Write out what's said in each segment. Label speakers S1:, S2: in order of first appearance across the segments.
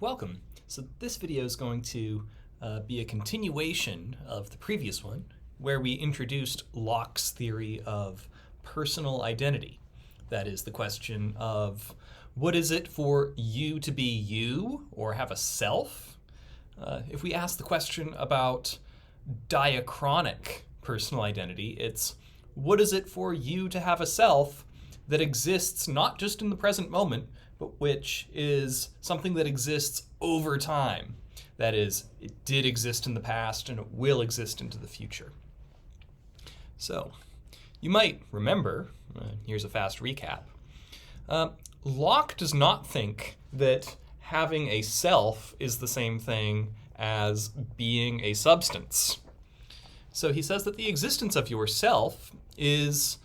S1: welcome. So this video is going to be a continuation of the previous one, where we introduced Locke's theory of personal identity. That is the question of what is it for you to be you or have a self? If we ask the question about diachronic personal identity, it's what is it for you to have a self that exists not just in the present moment, but which is something that exists over time. That is, it did exist in the past and it will exist into the future. So, you might remember, here's a fast recap, Locke does not think that having a self is the same thing as being a substance. So he says that the existence of yourself is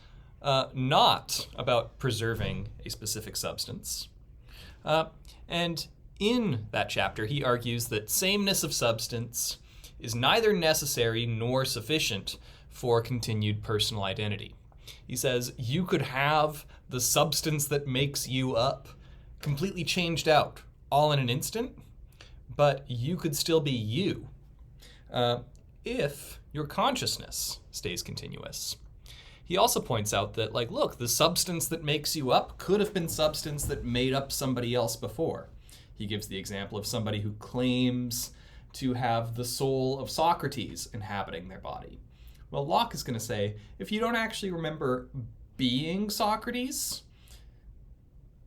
S1: not about preserving a specific substance. And in that chapter, he argues that sameness of substance is neither necessary nor sufficient for continued personal identity. He says you could have the substance that makes you up completely changed out all in an instant, but you could still be you if your consciousness stays continuous. He also points out that, look, the substance that makes you up could have been substance that made up somebody else before. He gives the example of somebody who claims to have the soul of Socrates inhabiting their body. Well, Locke is going to say, if you don't actually remember being Socrates,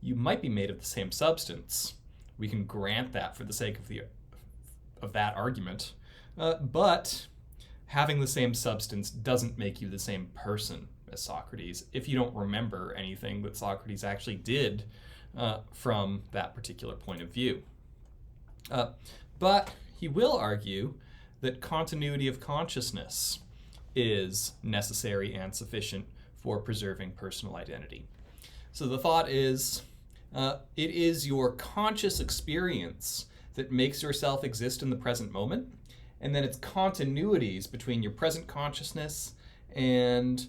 S1: you might be made of the same substance. We can grant that for the sake of that argument. But having the same substance doesn't make you the same person as Socrates if you don't remember anything that Socrates actually did from that particular point of view. But he will argue that continuity of consciousness is necessary and sufficient for preserving personal identity. So the thought is, it is your conscious experience that makes yourself exist in the present moment, and then it's continuities between your present consciousness and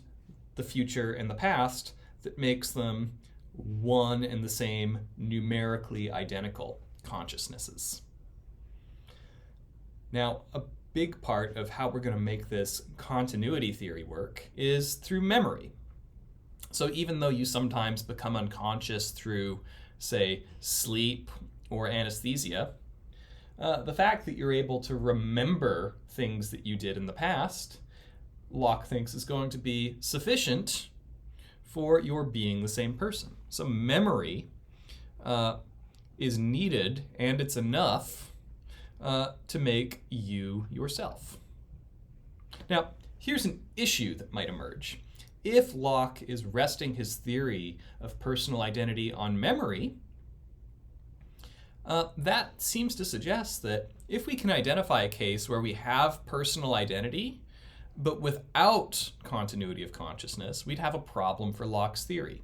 S1: the future and the past that makes them one and the same numerically identical consciousnesses. Now, a big part of how we're going to make this continuity theory work is through memory. So even though you sometimes become unconscious through, say, sleep or anesthesia, the fact that you're able to remember things that you did in the past, Locke thinks is going to be sufficient for your being the same person. So memory is needed, and it's enough to make you yourself. Now, here's an issue that might emerge. If Locke is resting his theory of personal identity on memory, that seems to suggest that if we can identify a case where we have personal identity, but without continuity of consciousness, we'd have a problem for Locke's theory.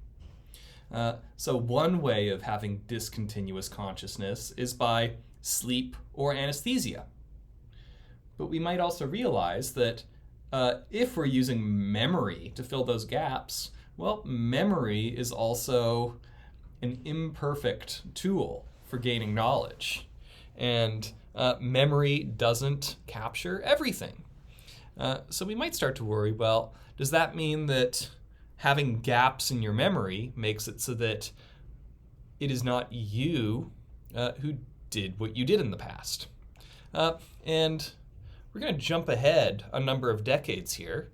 S1: So one way of having discontinuous consciousness is by sleep or anesthesia. But we might also realize that if we're using memory to fill those gaps, well, memory is also an imperfect tool for gaining knowledge. And memory doesn't capture everything. So we might start to worry, well, does that mean that having gaps in your memory makes it so that it is not you who did what you did in the past? And we're going to jump ahead a number of decades here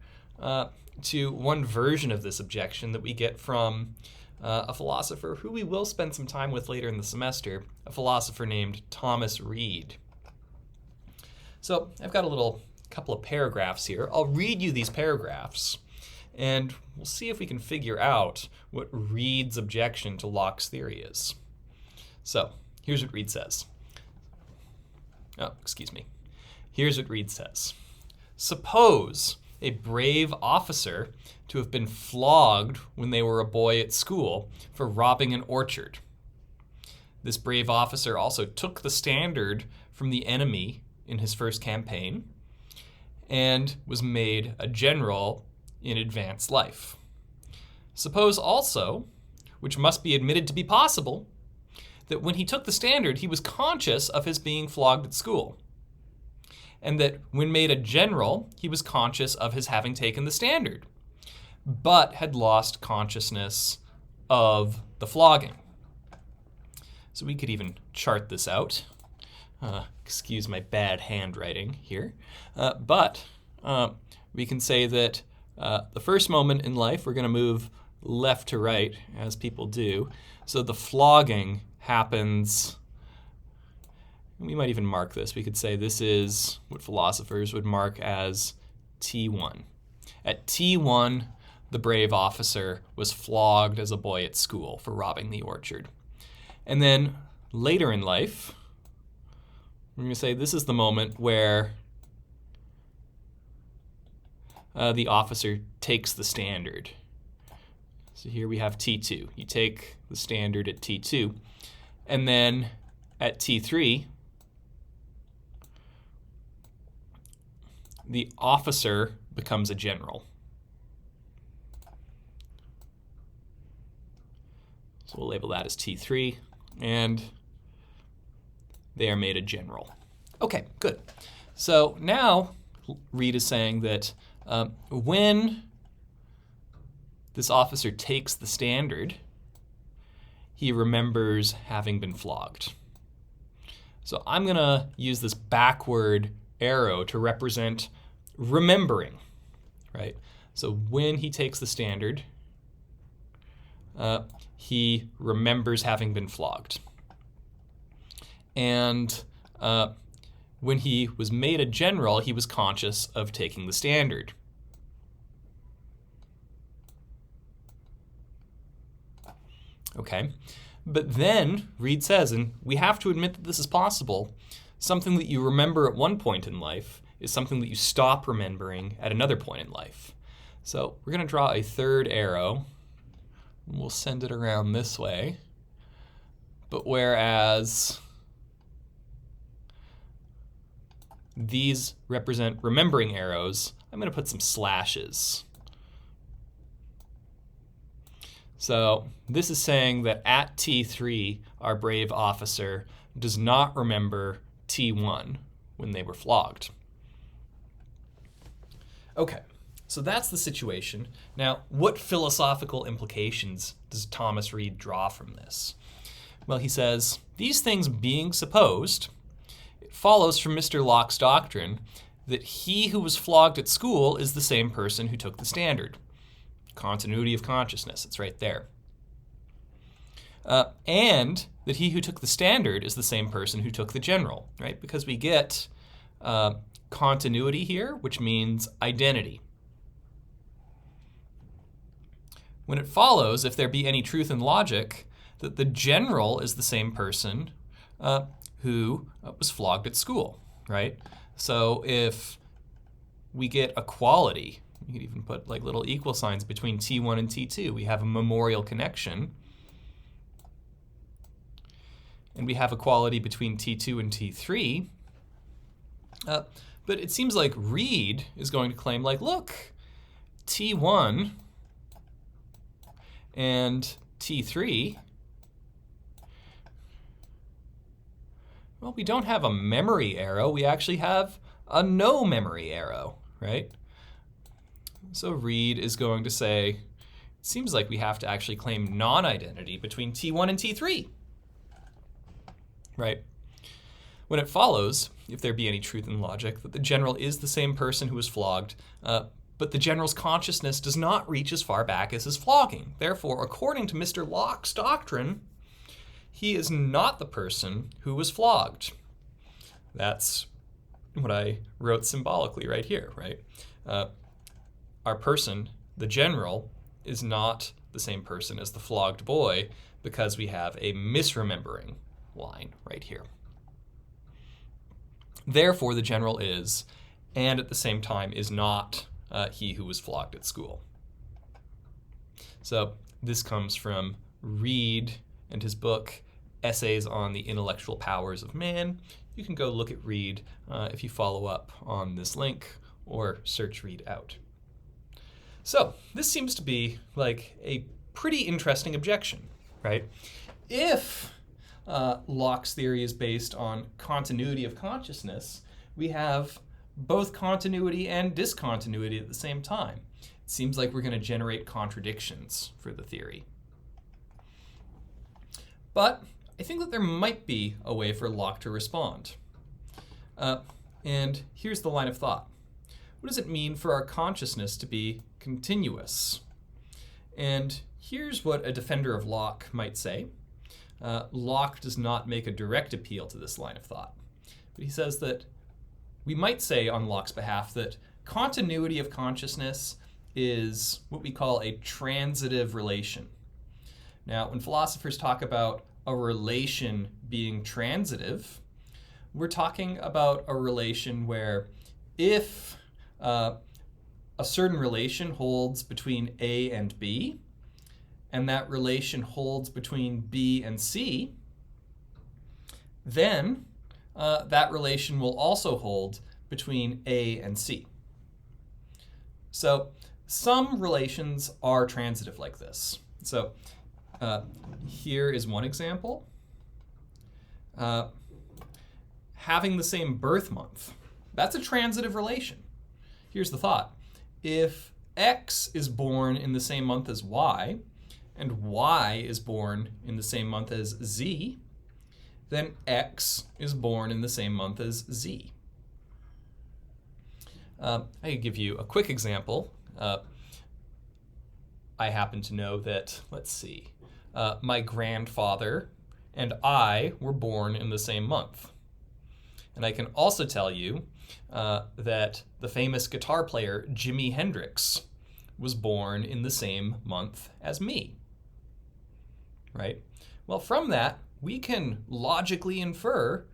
S1: to one version of this objection that we get from a philosopher who we will spend some time with later in the semester, a philosopher named Thomas Reid. So I've got a couple of paragraphs here. I'll read you these paragraphs, and we'll see if we can figure out what Reid's objection to Locke's theory is. So here's what Reid says. Here's what Reid says. Suppose a brave officer to have been flogged when they were a boy at school for robbing an orchard. This brave officer also took the standard from the enemy in his first campaign and was made a general in advanced life. Suppose also, which must be admitted to be possible, that when he took the standard, he was conscious of his being flogged at school. And that when made a general, he was conscious of his having taken the standard, but had lost consciousness of the flogging. So we could even chart this out. Excuse my bad handwriting here. But we can say that the first moment in life, we're going to move left to right, as people do. So the flogging happens, we might even mark this. We could say this is what philosophers would mark as T1. At T1, the brave officer was flogged as a boy at school for robbing the orchard. And then later in life, we're going to say this is the moment where the officer takes the standard. So here we have T2. You take the standard at T2. And then at T3, the officer becomes a general. So we'll label that as T3, and they are made a general. Okay, good. So now Reid is saying that when this officer takes the standard, he remembers having been flogged. So I'm going to use this backward arrow to represent remembering, right? So when he takes the standard, he remembers having been flogged. And when he was made a general, he was conscious of taking the standard. Okay, but then Reid says, and we have to admit that this is possible, something that you remember at one point in life is something that you stop remembering at another point in life. So we're going to draw a third arrow, and we'll send it around this way. But whereas these represent remembering arrows, I'm going to put some slashes. So this is saying that at T3, our brave officer does not remember T1 when they were flogged. Okay, so that's the situation. Now, what philosophical implications does Thomas Reid draw from this? Well, he says, these things being supposed, it follows from Mr. Locke's doctrine that he who was flogged at school is the same person who took the standard. Continuity of consciousness, it's right there. And that he who took the standard is the same person who took the general, right? Because we get continuity here, which means identity. When it follows, if there be any truth in logic, that the general is the same person who was flogged at school, right? So if we get equality, you could even put like little equal signs between T1 and T2. We have a memorial connection. And we have equality between T2 and T3. But it seems like Reid is going to claim, like, look, T1 and T3, well, we don't have a memory arrow. We actually have a no memory arrow, right? So Reid is going to say, it seems like we have to actually claim non-identity between T1 and T3, right? When it follows, if there be any truth in logic, that the general is the same person who was flogged, but the general's consciousness does not reach as far back as his flogging. Therefore, according to Mr. Locke's doctrine, he is not the person who was flogged. That's what I wrote symbolically right here, right? Our person, the general, is not the same person as the flogged boy because we have a misremembering line right here. Therefore, the general is, and at the same time is not he who was flogged at school. So this comes from Reid and his book, Essays on the Intellectual Powers of Man. You can go look at Reid if you follow up on this link or search Reid out. So this seems to be like a pretty interesting objection, right? If Locke's theory is based on continuity of consciousness, we have both continuity and discontinuity at the same time. It seems like we're going to generate contradictions for the theory. But I think that there might be a way for Locke to respond. And here's the line of thought. What does it mean for our consciousness to be continuous? And here's what a defender of Locke might say. Locke does not make a direct appeal to this line of thought, but he says that we might say on Locke's behalf that continuity of consciousness is what we call a transitive relation. Now, when philosophers talk about a relation being transitive, we're talking about a relation where if a certain relation holds between A and B, and that relation holds between B and C, then that relation will also hold between A and C. So some relations are transitive like this. So here is one example. Having the same birth month, that's a transitive relation. Here's the thought. If X is born in the same month as Y, and Y is born in the same month as Z, then X is born in the same month as Z. I could give you a quick example. I happen to know that, let's see, my grandfather and I were born in the same month. And I can also tell you that the famous guitar player Jimi Hendrix was born in the same month as me. Right? Well, from that, we can logically infer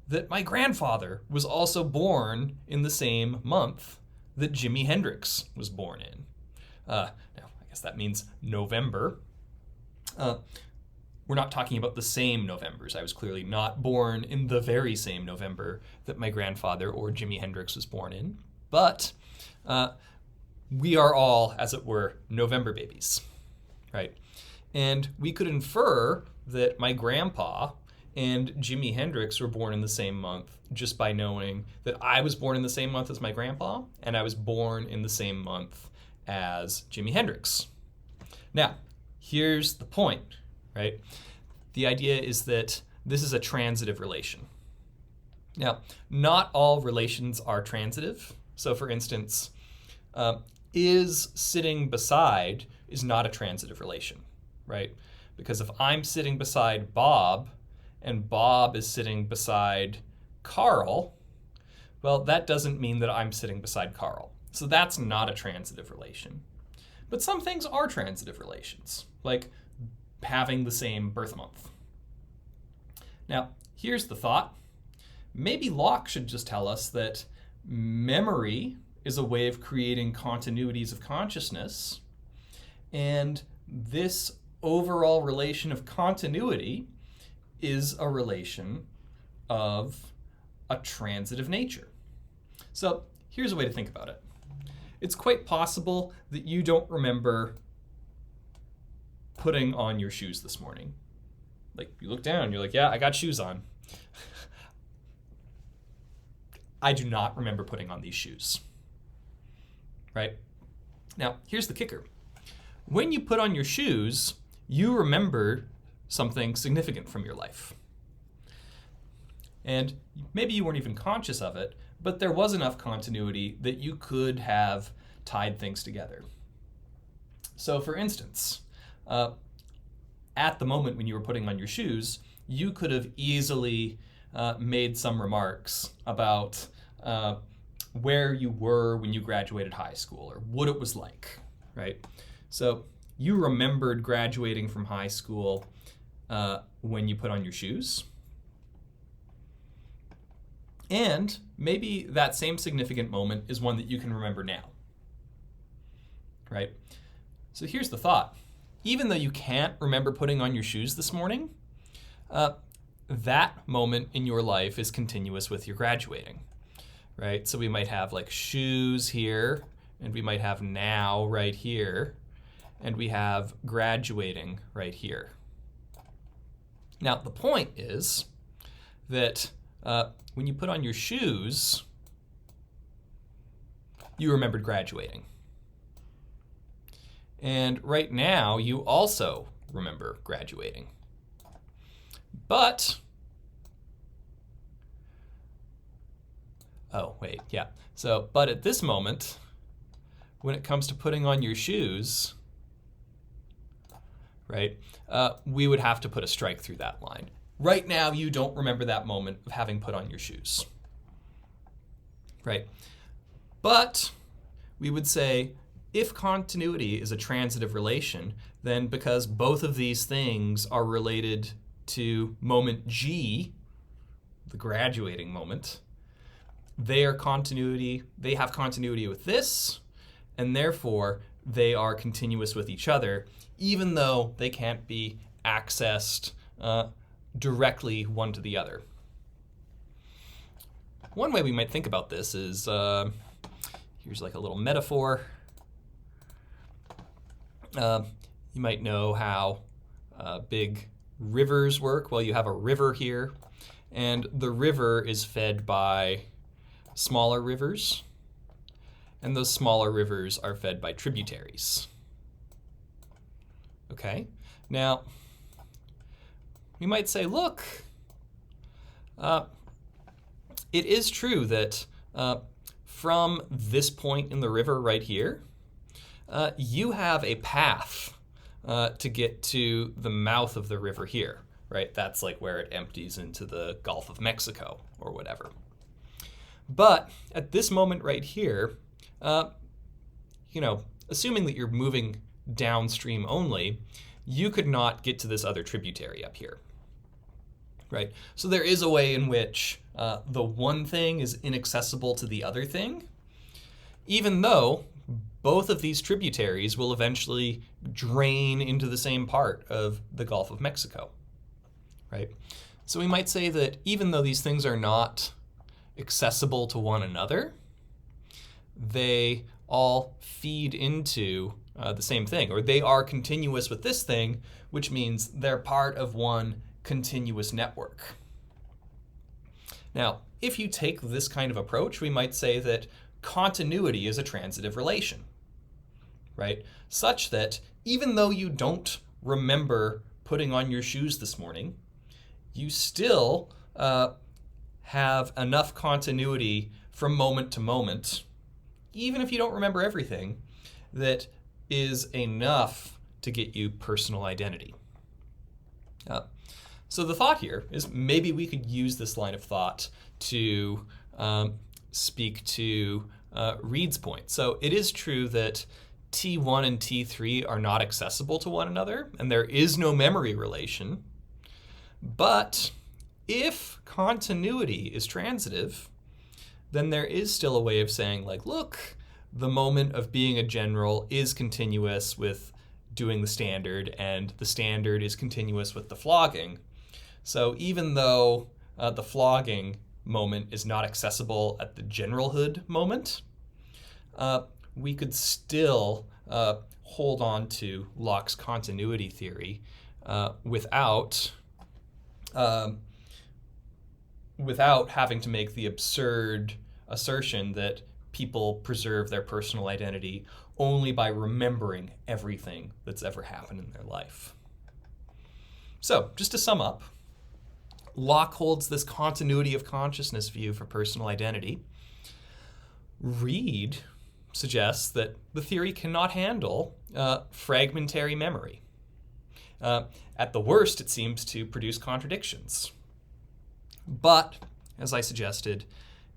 S1: that my grandfather was also born in the same month that Jimi Hendrix was born in. Now, I guess that means November. We're not talking about the same Novembers. I was clearly not born in the very same November that my grandfather or Jimi Hendrix was born in. But we are all, as it were, November babies, right? And we could infer that my grandpa and Jimi Hendrix were born in the same month just by knowing that I was born in the same month as my grandpa and I was born in the same month as Jimi Hendrix. Now, here's the point, right? The idea is that this is a transitive relation. Now, not all relations are transitive. So for instance, is sitting beside is not a transitive relation, right? Because if I'm sitting beside Bob and Bob is sitting beside Carl, well, that doesn't mean that I'm sitting beside Carl. So that's not a transitive relation. But some things are transitive relations, like having the same birth month. Now, here's the thought. Maybe Locke should just tell us that memory is a way of creating continuities of consciousness, and this overall relation of continuity is a relation of a transitive nature. So here's a way to think about it. It's quite possible that you don't remember putting on your shoes this morning. Like, you look down, you're like, yeah, I got shoes on. I do not remember putting on these shoes, right? Now, here's the kicker. When you put on your shoes, you remember something significant from your life. And maybe you weren't even conscious of it, but there was enough continuity that you could have tied things together. So for instance, at the moment when you were putting on your shoes, you could have easily made some remarks about where you were when you graduated high school or what it was like, right? So you remembered graduating from high school when you put on your shoes. And maybe that same significant moment is one that you can remember now, right? So here's the thought. Even though you can't remember putting on your shoes this morning, that moment in your life is continuous with your graduating, right? So we might have like shoes here, and we might have now right here, and we have graduating right here. Now, the point is that when you put on your shoes, you remembered graduating. And right now, you also remember graduating. But, but at this moment, when it comes to putting on your shoes, right, we would have to put a strike through that line. Right now, you don't remember that moment of having put on your shoes, right? But we would say, if continuity is a transitive relation, then because both of these things are related to moment G, the graduating moment, they have continuity with this, and therefore they are continuous with each other, even though they can't be accessed directly one to the other. One way we might think about this is, here's like a little metaphor. You might know how big rivers work. Well, you have a river here, and the river is fed by smaller rivers, and those smaller rivers are fed by tributaries. Okay, now we might say, look, it is true that from this point in the river right here, you have a path to get to the mouth of the river here, right? That's like where it empties into the Gulf of Mexico or whatever. But at this moment right here, assuming that you're moving downstream only, you could not get to this other tributary up here, right? So there is a way in which the one thing is inaccessible to the other thing, even though both of these tributaries will eventually drain into the same part of the Gulf of Mexico, right? So we might say that even though these things are not accessible to one another, they all feed into the same thing, or they are continuous with this thing, which means they're part of one continuous network. Now, if you take this kind of approach, we might say that continuity is a transitive relation, right? Such that even though you don't remember putting on your shoes this morning, you still have enough continuity from moment to moment, even if you don't remember everything, that is enough to get you personal identity. So the thought here is maybe we could use this line of thought to speak to Reid's point. So it is true that T1 and T3 are not accessible to one another, and there is no memory relation. But if continuity is transitive, then there is still a way of saying, like, look, the moment of being a general is continuous with doing the standard, and the standard is continuous with the flogging. So even though the flogging moment is not accessible at the generalhood moment, we could still hold on to Locke's continuity theory without having to make the absurd assertion that people preserve their personal identity only by remembering everything that's ever happened in their life. So, just to sum up, Locke holds this continuity of consciousness view for personal identity. Reid suggests that the theory cannot handle fragmentary memory. At the worst, it seems to produce contradictions. But, as I suggested,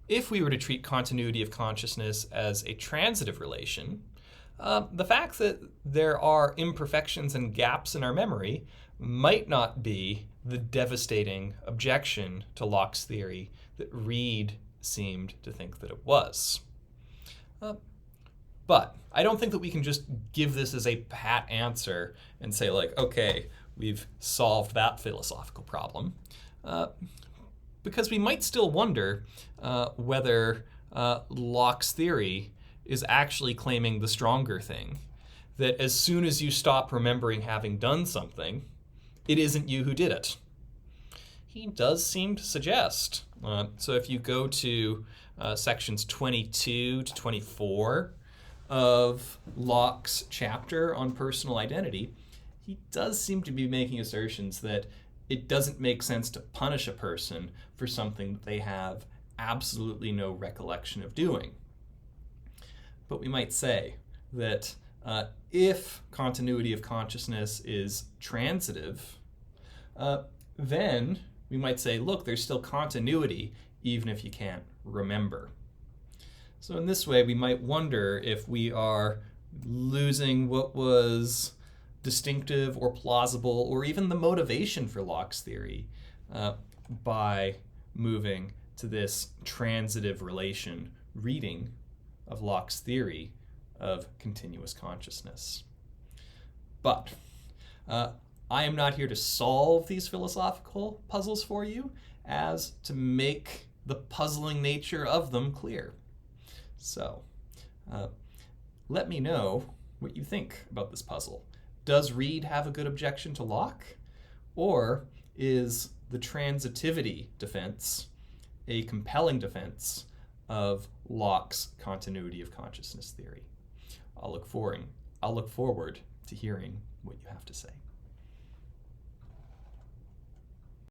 S1: if we were to treat continuity of consciousness as a transitive relation, the fact that there are imperfections and gaps in our memory might not be the devastating objection to Locke's theory that Reid seemed to think that it was. But I don't think that we can just give this as a pat answer and say, like, okay, we've solved that philosophical problem. Because we might still wonder whether Locke's theory is actually claiming the stronger thing, that as soon as you stop remembering having done something, it isn't you who did it, he does seem to suggest. So if you go to sections 22 to 24 of Locke's chapter on personal identity, he does seem to be making assertions that it doesn't make sense to punish a person for something that they have absolutely no recollection of doing. But we might say that if continuity of consciousness is transitive, then we might say, look, there's still continuity even if you can't remember. So in this way, we might wonder if we are losing what was distinctive or plausible or even the motivation for Locke's theory by moving to this transitive relation reading of Locke's theory of continuous consciousness. But I am not here to solve these philosophical puzzles for you, as to make the puzzling nature of them clear. So let me know what you think about this puzzle. Does Reid have a good objection to Locke? Or is the transitivity defense a compelling defense of Locke's continuity of consciousness theory? I'll look forward to hearing what you have to say.